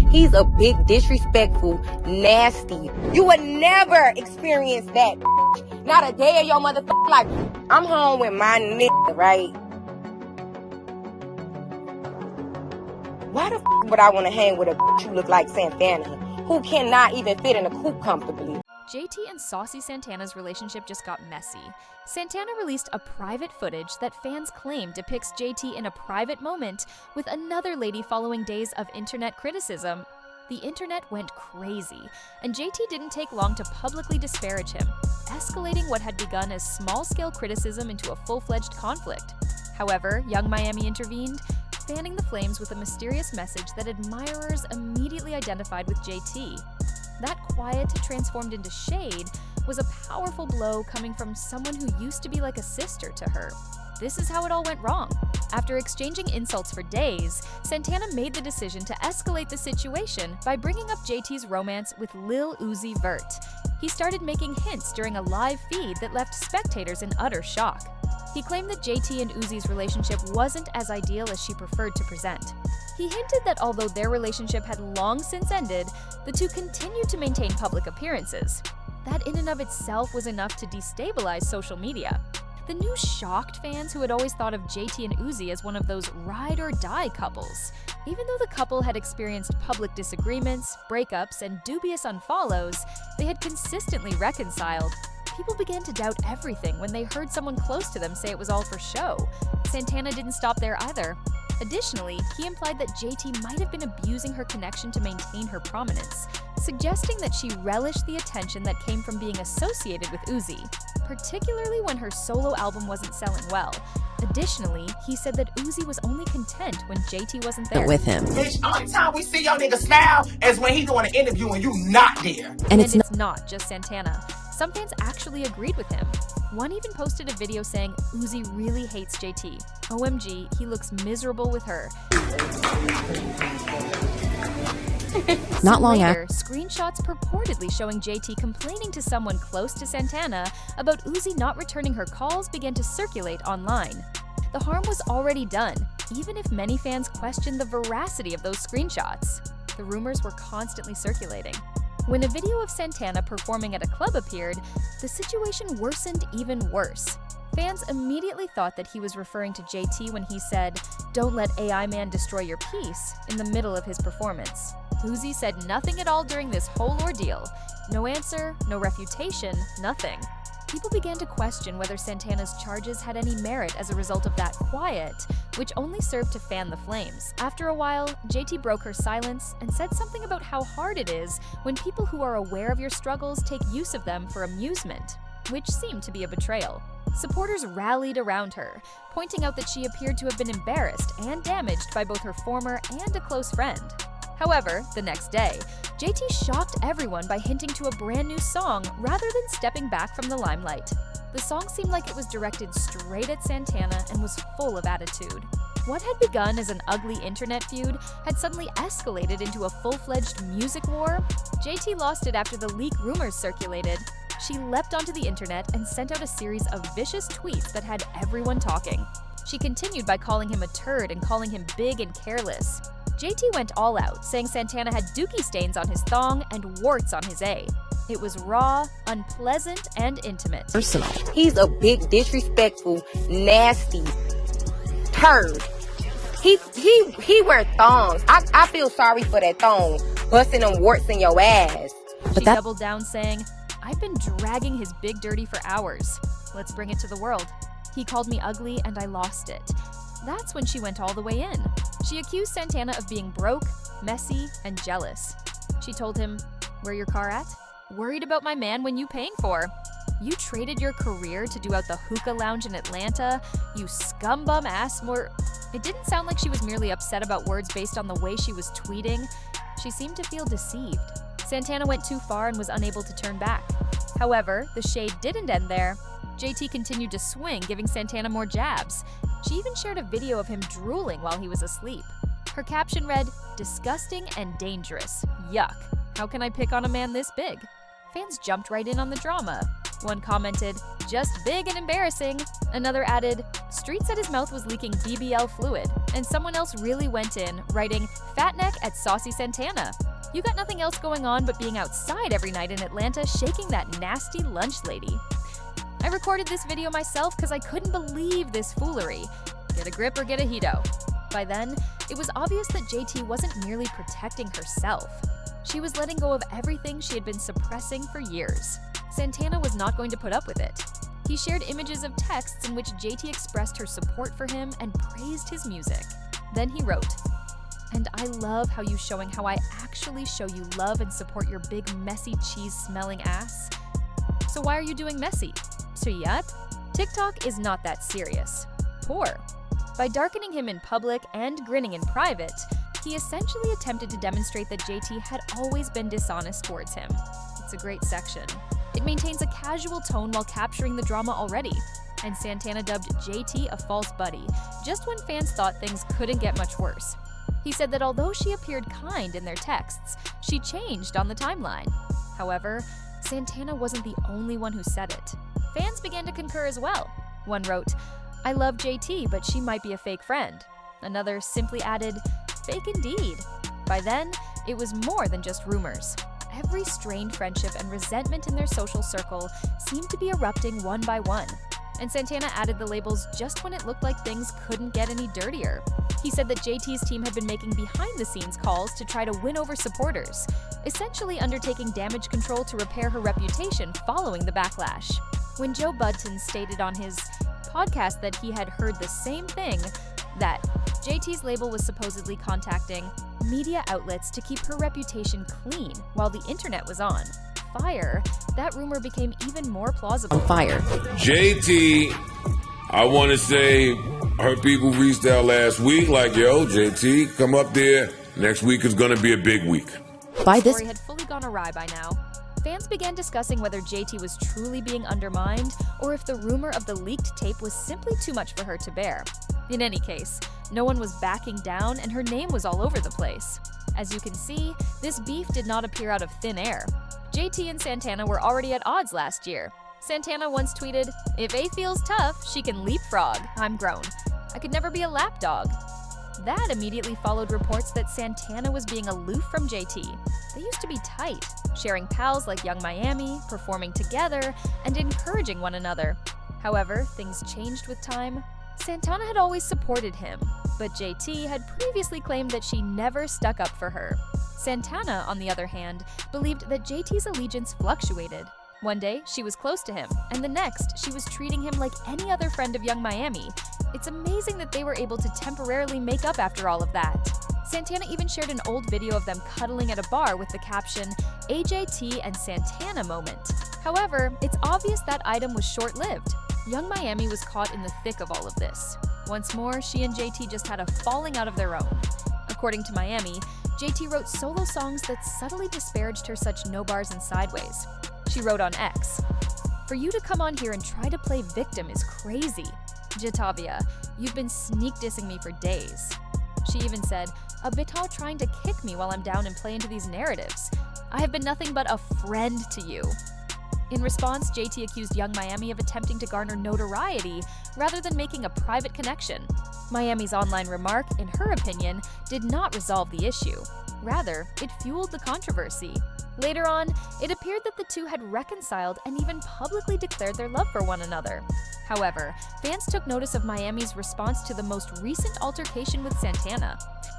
He's a big, disrespectful, nasty. You would never experience that. Not a day of your motherfucking life. I'm home with my nigga, right? Why the would I want to hang with a who look like Santana, who cannot even fit in a coupe comfortably? JT and Saucy Santana's relationship just got messy. Santana released a private footage that fans claim depicts JT in a private moment with another lady following days of internet criticism. The internet went crazy, and JT didn't take long to publicly disparage him, escalating what had begun as small-scale criticism into a full-fledged conflict. However, Young Miami intervened, fanning the flames with a mysterious message that admirers immediately identified with JT. That quiet transformed into shade was a powerful blow coming from someone who used to be like a sister to her. This is how it all went wrong. After exchanging insults for days, Santana made the decision to escalate the situation by bringing up JT's romance with Lil Uzi Vert. He started making hints during a live feed that left spectators in utter shock. He claimed that JT and Uzi's relationship wasn't as ideal as she preferred to present. He hinted that although their relationship had long since ended, the two continued to maintain public appearances. That in and of itself was enough to destabilize social media. The news shocked fans who had always thought of JT and Uzi as one of those ride-or-die couples. Even though the couple had experienced public disagreements, breakups, and dubious unfollows, they had consistently reconciled. People began to doubt everything when they heard someone close to them say it was all for show. Santana didn't stop there either. Additionally, he implied that JT might have been abusing her connection to maintain her prominence, suggesting that she relished the attention that came from being associated with Uzi, particularly when her solo album wasn't selling well. Additionally, he said that Uzi was only content when JT wasn't there with him. Bitch, only time we see your nigga smile is when he doing an interview and you not there. And it's not just Santana. Some fans actually agreed with him. One even posted a video saying Uzi really hates JT. OMG, he looks miserable with her. Not long later, screenshots purportedly showing JT complaining to someone close to Santana about Uzi not returning her calls began to circulate online. The harm was already done, even if many fans questioned the veracity of those screenshots. The rumors were constantly circulating. When a video of Santana performing at a club appeared, the situation worsened even worse. Fans immediately thought that he was referring to JT when he said, "Don't let AI man destroy your peace," in the middle of his performance. Uzi said nothing at all during this whole ordeal. No answer, no refutation, nothing. People began to question whether Santana's charges had any merit as a result of that quiet, which only served to fan the flames. After a while, JT broke her silence and said something about how hard it is when people who are aware of your struggles take use of them for amusement, which seemed to be a betrayal. Supporters rallied around her, pointing out that she appeared to have been embarrassed and damaged by both her former and a close friend. However, the next day, JT shocked everyone by hinting to a brand new song rather than stepping back from the limelight. The song seemed like it was directed straight at Santana and was full of attitude. What had begun as an ugly internet feud had suddenly escalated into a full-fledged music war. JT lost it after the leak rumors circulated. She leapt onto the internet and sent out a series of vicious tweets that had everyone talking. She continued by calling him a turd and calling him big and careless. JT went all out, saying Santana had dookie stains on his thong and warts on his A. It was raw, unpleasant, and intimate. Personal. He's a big, disrespectful, nasty turd. He wear thongs. I feel sorry for that thong, busting them warts in your ass. She doubled down, saying, "I've been dragging his big dirty for hours. Let's bring it to the world. He called me ugly and I lost it." That's when she went all the way in. She accused Santana of being broke, messy, and jealous. She told him, "Where your car at? Worried about my man when you paying for? You traded your career to do out the hookah lounge in Atlanta, you scumbum ass more." It didn't sound like she was merely upset about words based on the way she was tweeting. She seemed to feel deceived. Santana went too far and was unable to turn back. However, the shade didn't end there. JT continued to swing, giving Santana more jabs. She even shared a video of him drooling while he was asleep. Her caption read, "Disgusting and dangerous. Yuck. How can I pick on a man this big?" Fans jumped right in on the drama. One commented, "Just big and embarrassing." Another added, "Street said his mouth was leaking BBL fluid." And someone else really went in, writing, "Fat neck at Saucy Santana. You got nothing else going on but being outside every night in Atlanta shaking that nasty lunch lady." I recorded this video myself because I couldn't believe this foolery. Get a grip or get a heato. By then, it was obvious that JT wasn't merely protecting herself. She was letting go of everything she had been suppressing for years. Santana was not going to put up with it. He shared images of texts in which JT expressed her support for him and praised his music. Then he wrote, "And I love how you showing how I actually show you love and support your big messy cheese-smelling ass. So why are you doing messy? So yet, TikTok is not that serious. Poor." By darkening him in public and grinning in private, he essentially attempted to demonstrate that JT had always been dishonest towards him. It's a great section. It maintains a casual tone while capturing the drama already, and Santana dubbed JT a false buddy, just when fans thought things couldn't get much worse. He said that although she appeared kind in their texts, she changed on the timeline. However, Santana wasn't the only one who said it. Fans began to concur as well. One wrote, "I love JT, but she might be a fake friend." Another simply added, "Fake indeed." By then, it was more than just rumors. Every strained friendship and resentment in their social circle seemed to be erupting one by one. And Santana added the labels just when it looked like things couldn't get any dirtier. He said that JT's team had been making behind-the-scenes calls to try to win over supporters, essentially undertaking damage control to repair her reputation following the backlash. When Joe Budden stated on his podcast that he had heard the same thing, that JT's label was supposedly contacting media outlets to keep her reputation clean while the internet was on fire, that rumor became even more plausible. On fire. JT, I want to say her people reached out last week like, "Yo, JT, come up there. Next week is going to be a big week." By The this story had fully gone awry by now. Fans began discussing whether JT was truly being undermined or if the rumor of the leaked tape was simply too much for her to bear. In any case, no one was backing down and her name was all over the place. As you can see, this beef did not appear out of thin air. JT and Santana were already at odds last year. Santana once tweeted, "If A feels tough, she can leapfrog. I'm grown. I could never be a lapdog." That immediately followed reports that Santana was being aloof from JT. They used to be tight, sharing pals like Young Miami, performing together, and encouraging one another. However, things changed with time. Santana had always supported him, but JT had previously claimed that she never stuck up for her. Santana, on the other hand, believed that JT's allegiance fluctuated. One day, she was close to him, and the next, she was treating him like any other friend of Young Miami. It's amazing that they were able to temporarily make up after all of that. Santana even shared an old video of them cuddling at a bar with the caption, "AJT and Santana moment." However, it's obvious that item was short-lived. Young Miami was caught in the thick of all of this. Once more, she and JT just had a falling out of their own. According to Miami, JT wrote solo songs that subtly disparaged her, such no bars and sideways. She wrote on X, "For you to come on here and try to play victim is crazy. Jatavia, you've been sneak dissing me for days." She even said, "A bitau trying to kick me while I'm down and play into these narratives. I have been nothing but a friend to you." In response, JT accused Young Miami of attempting to garner notoriety rather than making a private connection. Miami's online remark, in her opinion, did not resolve the issue. Rather, it fueled the controversy. Later on, it appeared that the two had reconciled and even publicly declared their love for one another. However, fans took notice of Miami's response to the most recent altercation with Santana.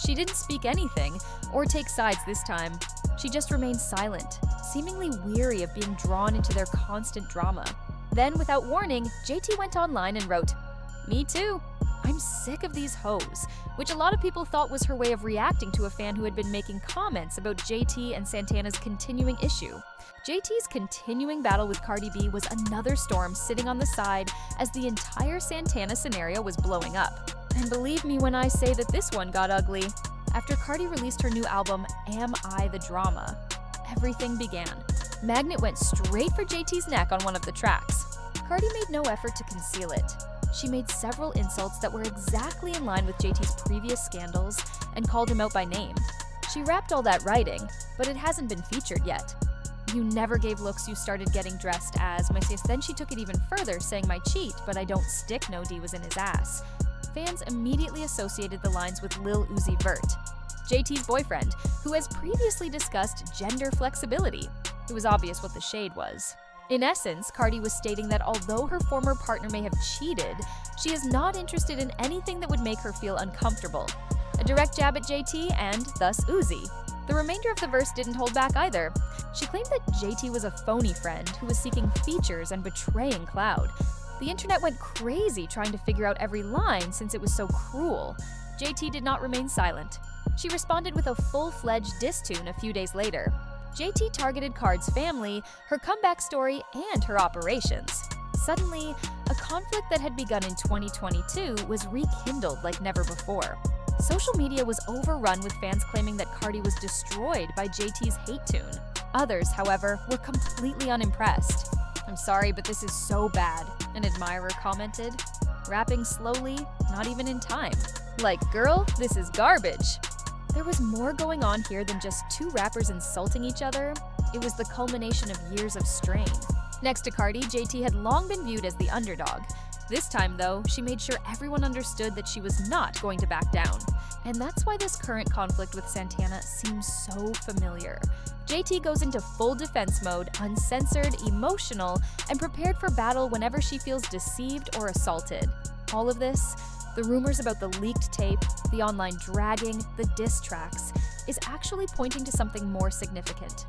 She didn't speak anything or take sides this time. She just remained silent, seemingly weary of being drawn into their constant drama. Then, without warning, JT went online and wrote, "Me too. I'm sick of these hoes," which a lot of people thought was her way of reacting to a fan who had been making comments about JT and Santana's continuing issue. JT's continuing battle with Cardi B was another storm sitting on the side as the entire Santana scenario was blowing up. And believe me when I say that this one got ugly. After Cardi released her new album, Am I the Drama, everything began. Magnet went straight for JT's neck on one of the tracks. Cardi made no effort to conceal it. She made several insults that were exactly in line with JT's previous scandals and called him out by name. She rapped all that writing, but it hasn't been featured yet. "You never gave looks, you started getting dressed as." Then she took it even further, saying, "My cheat, but I don't stick no D was in his ass." Fans immediately associated the lines with Lil Uzi Vert, JT's boyfriend, who has previously discussed gender flexibility. It was obvious what the shade was. In essence, Cardi was stating that although her former partner may have cheated, she is not interested in anything that would make her feel uncomfortable. A direct jab at JT and thus Uzi. The remainder of the verse didn't hold back either. She claimed that JT was a phony friend who was seeking features and betraying Cloud. The internet went crazy trying to figure out every line since it was so cruel. JT did not remain silent. She responded with a full-fledged diss tune a few days later. JT targeted Card's family, her comeback story, and her operations. Suddenly, a conflict that had begun in 2022 was rekindled like never before. Social media was overrun with fans claiming that Cardi was destroyed by JT's hate tune. Others, however, were completely unimpressed. "I'm sorry, but this is so bad," an admirer commented. "Rapping slowly, not even in time. Like, girl, this is garbage." There was more going on here than just two rappers insulting each other. It was the culmination of years of strain. Next to Cardi, JT had long been viewed as the underdog. This time, though, she made sure everyone understood that she was not going to back down. And that's why this current conflict with Santana seems so familiar. JT goes into full defense mode, uncensored, emotional, and prepared for battle whenever she feels deceived or assaulted. All of this, the rumors about the leaked tape, the online dragging, the diss tracks, is actually pointing to something more significant.